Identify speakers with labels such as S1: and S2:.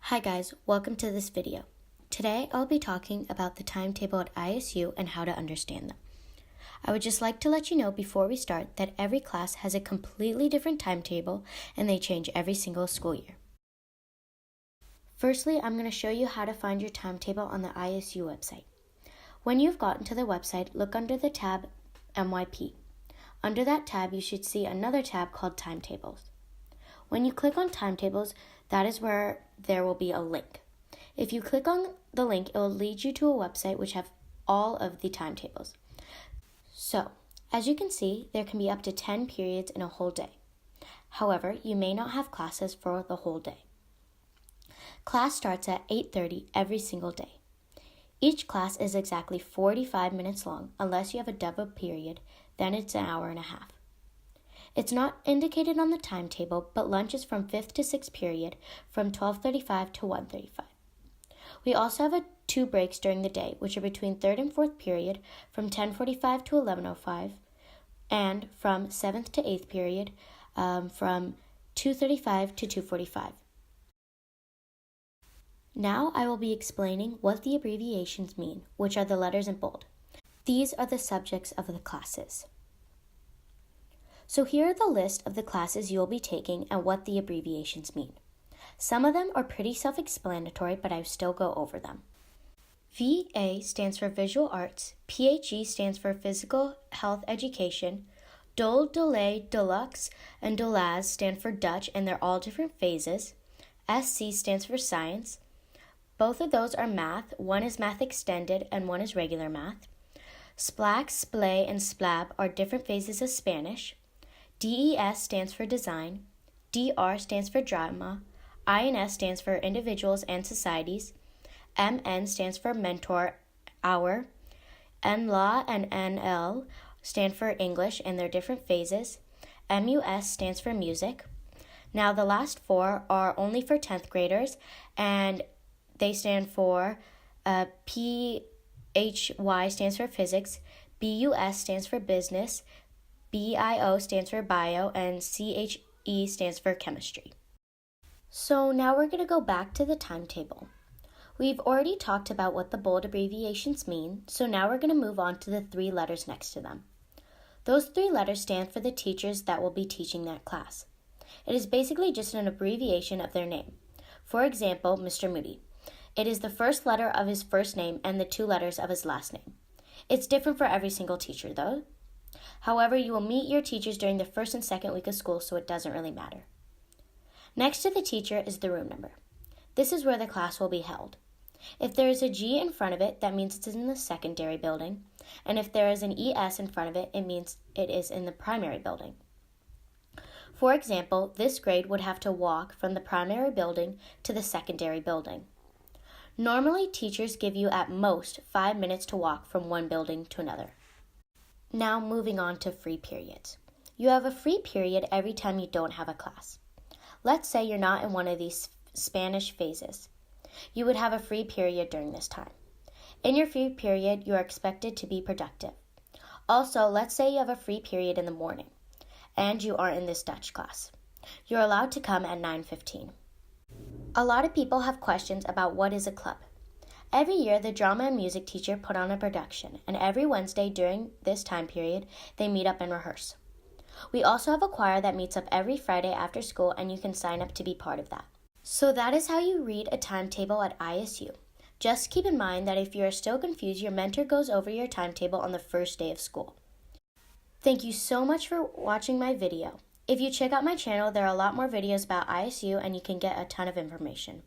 S1: Hi guys, welcome to this video. Today I'll be talking about the timetable at ISU and how to understand them. I would just like to let you know before we start that every class has a completely different timetable and they change every single school year. Firstly, I'm going to show you how to find your timetable on the ISU website. When you've gotten to the website, look under the tab MYP. Under that tab, you should see another tab called Timetables. When you click on Timetables, that is where there will be a link. If you click on the link, it will lead you to a website which have all of the timetables. So, as you can see, there can be up to 10 periods in a whole day. However, you may not have classes for the whole day. Class starts at 8:30 every single day. Each class is exactly 45 minutes long, unless you have a double period, then it's an hour and a half. It's not indicated on the timetable, but lunch is from 5th to 6th period from 12:35 to 1:35. We also have two breaks during the day, which are between 3rd and 4th period from 10:45 to 11:05, and from 7th to 8th period from 2:35 to 2:45. Now I will be explaining what the abbreviations mean, which are the letters in bold. These are the subjects of the classes. So here are the list of the classes you'll be taking and what the abbreviations mean. Some of them are pretty self-explanatory, but I still go over them. VA stands for Visual Arts, PHE stands for Physical Health Education, Dole, Dole, Deluxe, and Dolaz stand for Dutch, and they're all different phases. SC stands for Science. Both of those are math. One is math extended and one is regular math. SPLAC, SPLAY, and SPLAB are different phases of Spanish. DES stands for Design, DR stands for Drama, INS stands for Individuals and Societies, MN stands for Mentor Hour, NLA and NL stand for English and their different phases, MUS stands for Music. Now the last four are only for 10th graders, and they stand for PHY stands for Physics, BUS stands for Business, BIO stands for Bio, and CHE stands for Chemistry. So now we're going to go back to the timetable. We've already talked about what the bold abbreviations mean, so now we're going to move on to the 3 letters next to them. Those 3 letters stand for the teachers that will be teaching that class. It is basically just an abbreviation of their name. For example, Mr. Moody. It is the first letter of his first name and the 2 letters of his last name. It's different for every single teacher, though. However, you will meet your teachers during the first and second week of school, so it doesn't really matter. Next to the teacher is the room number. This is where the class will be held. If there is a G in front of it, that means it's in the secondary building. And if there is an ES in front of it, it means it is in the primary building. For example, this grade would have to walk from the primary building to the secondary building. Normally, teachers give you at most 5 minutes to walk from one building to another. Now moving on to free periods. You have a free period every time you don't have a class. Let's say you're not in one of these Spanish phases. You would have a free period during this time. In your free period, you are expected to be productive. Also, let's say you have a free period in the morning and you are in this Dutch class. You're allowed to come at 9:15. A lot of people have questions about what is a club. Every year, the drama and music teacher put on a production, and every Wednesday during this time period, they meet up and rehearse. We also have a choir that meets up every Friday after school, and you can sign up to be part of that. So that is how you read a timetable at ISU. Just keep in mind that if you are still confused, your mentor goes over your timetable on the first day of school. Thank you so much for watching my video. If you check out my channel, there are a lot more videos about ISU, and you can get a ton of information.